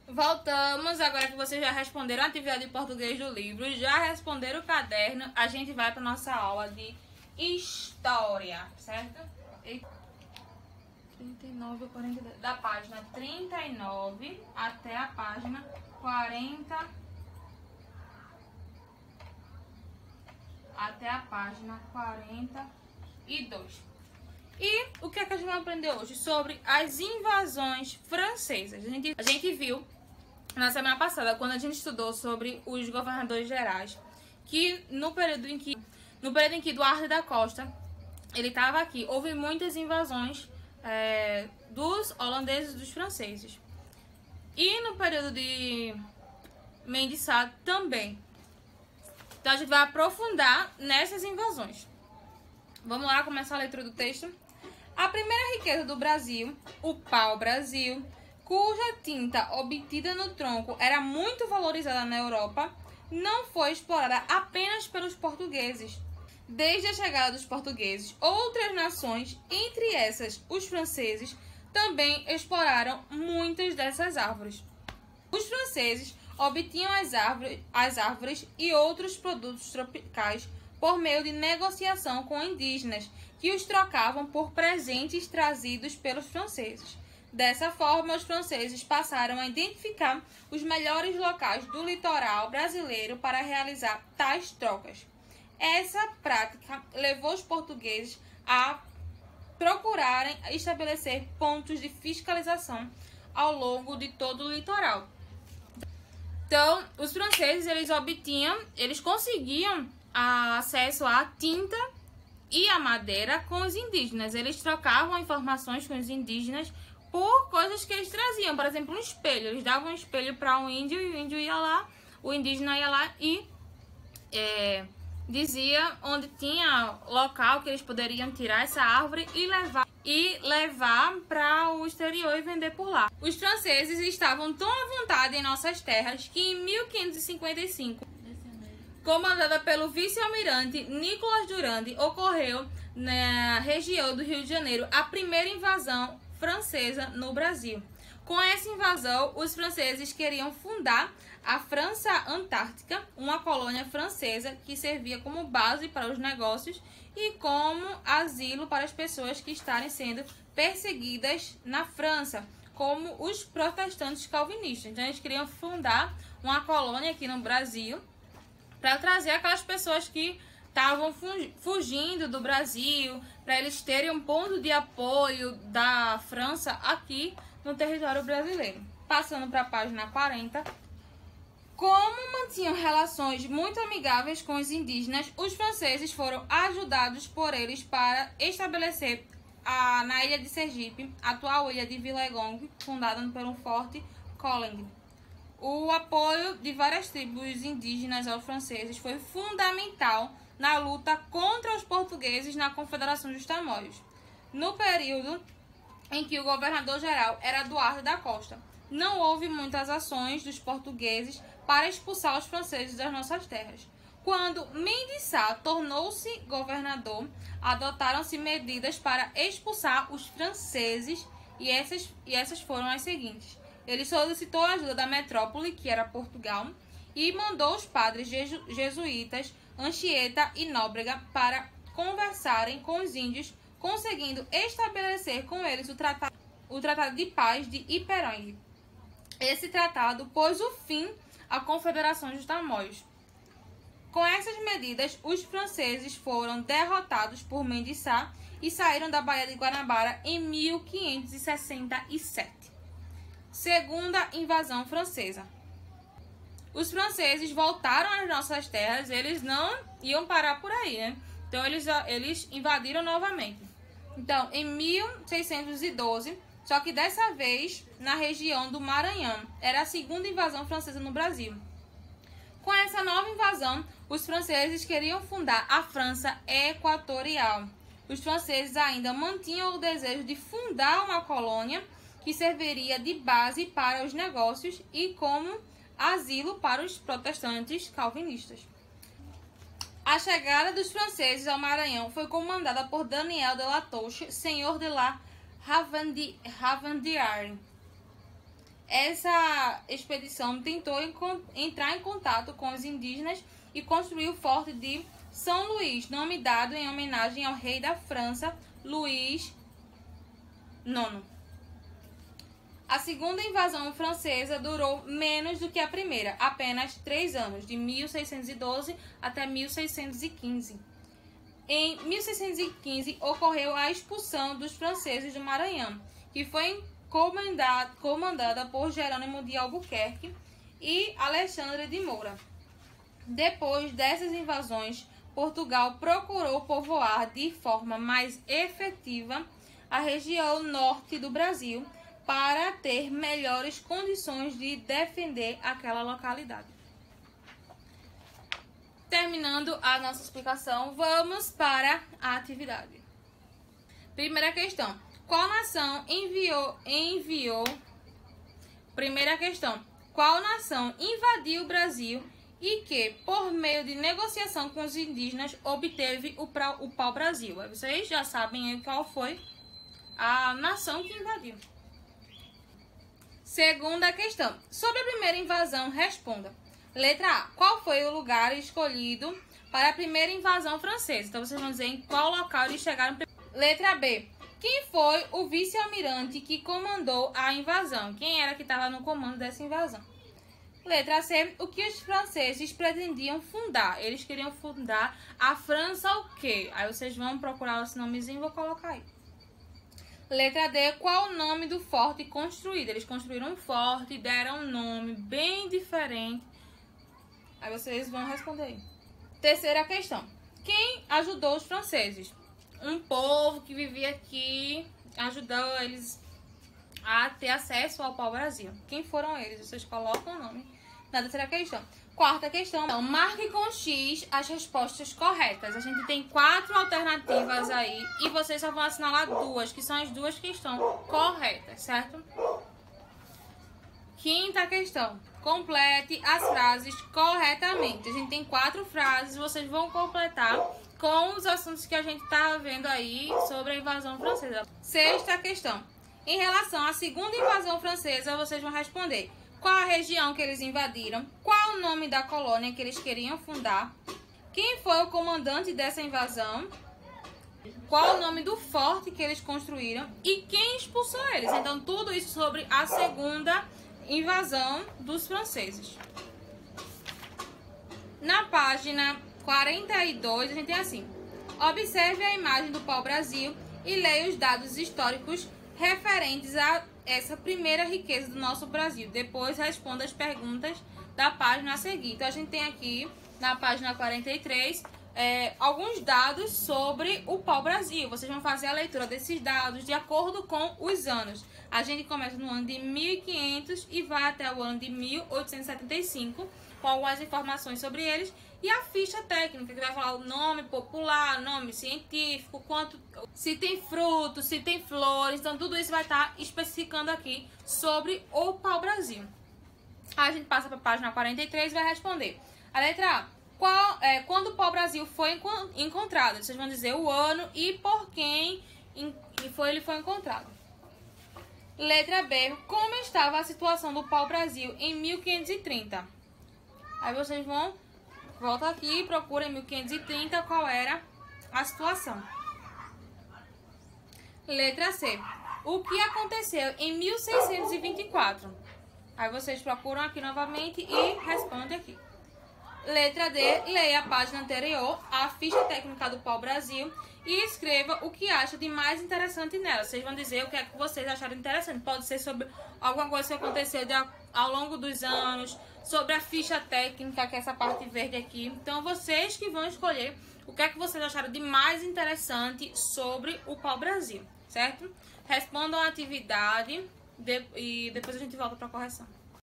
Voltamos, agora que vocês já responderam a atividade de português do livro, já responderam o caderno, a gente vai para nossa aula de história, certo? 39 ou 42, da página 39 até a página 40, até a página 42. E o que é que a gente vai aprender hoje? Sobre as invasões francesas. A gente viu na semana passada, quando a gente estudou sobre os governadores gerais, que no período em que Duarte da Costa ele estava aqui, houve muitas invasões dos holandeses e dos franceses. E no período de Mendes Sá também. Então a gente vai aprofundar nessas invasões. Vamos lá começar a leitura do texto. A primeira riqueza do Brasil, o pau-brasil, cuja tinta obtida no tronco era muito valorizada na Europa, não foi explorada apenas pelos portugueses. Desde a chegada dos portugueses, outras nações, entre essas os franceses, também exploraram muitas dessas árvores. Os franceses obtinham as árvores e outros produtos tropicais por meio de negociação com indígenas, que os trocavam por presentes trazidos pelos franceses. Dessa forma, os franceses passaram a identificar os melhores locais do litoral brasileiro para realizar tais trocas. Essa prática levou os portugueses a procurarem estabelecer pontos de fiscalização ao longo de todo o litoral. Então, os franceses eles conseguiam acesso à tinta e à madeira com os indígenas. Eles trocavam informações com os indígenas por coisas que eles traziam. Por exemplo, um espelho. Eles davam um espelho para um índio e o índio ia lá, o indígena ia lá e dizia onde tinha local que eles poderiam tirar essa árvore e levar para o exterior e vender por lá. Os franceses estavam tão à vontade em nossas terras que em 1555, comandada pelo vice-almirante Nicolas Durand, ocorreu na região do Rio de Janeiro a primeira invasão francesa no Brasil. Com essa invasão, os franceses queriam fundar a França Antártica, uma colônia francesa que servia como base para os negócios e como asilo para as pessoas que estarem sendo perseguidas na França, como os protestantes calvinistas. Então, eles queriam fundar uma colônia aqui no Brasil para trazer aquelas pessoas que estavam fugindo do Brasil, para eles terem um ponto de apoio da França aqui no território brasileiro. Passando para a página 40. Como mantinham relações muito amigáveis com os indígenas, os franceses foram ajudados por eles para estabelecer na ilha de Sergipe, a atual ilha de Vila-Longa, fundada por um forte Coligny. O apoio de várias tribos indígenas aos franceses foi fundamental na luta contra os portugueses na Confederação dos Tamoios, no período em que o governador-geral era Duarte da Costa. Não houve muitas ações dos portugueses para expulsar os franceses das nossas terras. Quando Mendes Sá tornou-se governador, adotaram-se medidas para expulsar os franceses e essas foram as seguintes. Ele solicitou a ajuda da metrópole, que era Portugal, e mandou os padres jesuítas Anchieta e Nóbrega para conversarem com os índios, conseguindo estabelecer com eles o Tratado de Paz de Iperangue. Esse tratado pôs o fim à Confederação dos Tamoios. Com essas medidas, os franceses foram derrotados por Mendes Sá e saíram da Baía de Guanabara em 1567. Segunda invasão francesa. Os franceses voltaram às nossas terras, eles não iam parar por aí, né? Então eles invadiram novamente. Então, em 1612, só que dessa vez na região do Maranhão, era a segunda invasão francesa no Brasil. Com essa nova invasão, os franceses queriam fundar a França Equatorial. Os franceses ainda mantinham o desejo de fundar uma colônia que serviria de base para os negócios e como asilo para os protestantes calvinistas. A chegada dos franceses ao Maranhão foi comandada por Daniel de la Touche, senhor de la Ravandieres. Essa expedição tentou entrar em contato com os indígenas e construiu o forte de São Luís, nome dado em homenagem ao rei da França, Luís IX. A segunda invasão francesa durou menos do que a primeira, apenas 3 anos, de 1612 até 1615. Em 1615, ocorreu a expulsão dos franceses do Maranhão, que foi comandada por Jerônimo de Albuquerque e Alexandre de Moura. Depois dessas invasões, Portugal procurou povoar de forma mais efetiva a região norte do Brasil para ter melhores condições de defender aquela localidade. Terminando a nossa explicação, vamos para a atividade. Primeira questão. Qual nação enviou? Primeira questão. Qual nação invadiu o Brasil e que, por meio de negociação com os indígenas, obteve o pau-brasil? Vocês já sabem qual foi a nação que invadiu. Segunda questão. Sobre a primeira invasão, responda. Letra A. Qual foi o lugar escolhido para a primeira invasão francesa? Então, vocês vão dizer em qual local eles chegaram. Letra B. Quem foi o vice-almirante que comandou a invasão? Quem era que estava no comando dessa invasão? Letra C. O que os franceses pretendiam fundar? Eles queriam fundar a França o quê? Aí vocês vão procurar esse nomezinho e vou colocar aí. Letra D. Qual o nome do forte construído? Eles construíram um forte e deram um nome bem diferente. Aí vocês vão responder aí. Terceira questão. Quem ajudou os franceses? Um povo que vivia aqui ajudou eles a ter acesso ao pau-brasil. Quem foram eles? Vocês colocam o nome na terceira questão. Quarta questão. Então, marque com X as respostas corretas. A gente tem 4 alternativas aí e vocês só vão assinalar 2, que são as 2 que estão corretas, certo? Quinta questão. Complete as frases corretamente. A gente tem 4 frases, vocês vão completar com os assuntos que a gente está vendo aí sobre a invasão francesa. Sexta questão. Em relação à segunda invasão francesa, vocês vão responder qual a região que eles invadiram, qual o nome da colônia que eles queriam fundar, quem foi o comandante dessa invasão, qual o nome do forte que eles construíram e quem expulsou eles. Então, tudo isso sobre a segunda invasão dos franceses. Na página 42, a gente tem assim: observe a imagem do pau-brasil e leia os dados históricos referentes a essa primeira riqueza do nosso Brasil. Depois responda as perguntas da página a seguir. Então, a gente tem aqui na página 43 alguns dados sobre o pau-brasil. Vocês vão fazer a leitura desses dados de acordo com os anos. A gente começa no ano de 1500 e vai até o ano de 1875, com algumas informações sobre eles. E a ficha técnica, que vai falar o nome popular, nome científico, se tem frutos, se tem flores. Então, tudo isso vai estar especificando aqui sobre o pau-brasil. A gente passa para a página 43 e vai responder. A letra A. Quando o pau-brasil foi encontrado? Vocês vão dizer o ano e por quem ele foi encontrado. Letra B. Como estava a situação do pau-brasil em 1530? Aí vocês volta aqui e procura em 1530 qual era a situação. Letra C. O que aconteceu em 1624? Aí vocês procuram aqui novamente e respondem aqui. Letra D. Leia a página anterior, a ficha técnica do pau-brasil, e escreva o que acha de mais interessante nela. Vocês vão dizer o que é que vocês acharam interessante. Pode ser sobre alguma coisa que aconteceu ao longo dos anos, sobre a ficha técnica, que é essa parte verde aqui. Então, vocês que vão escolher o que é que vocês acharam de mais interessante sobre o pau-brasil, certo? Respondam a atividade e depois a gente volta para a correção.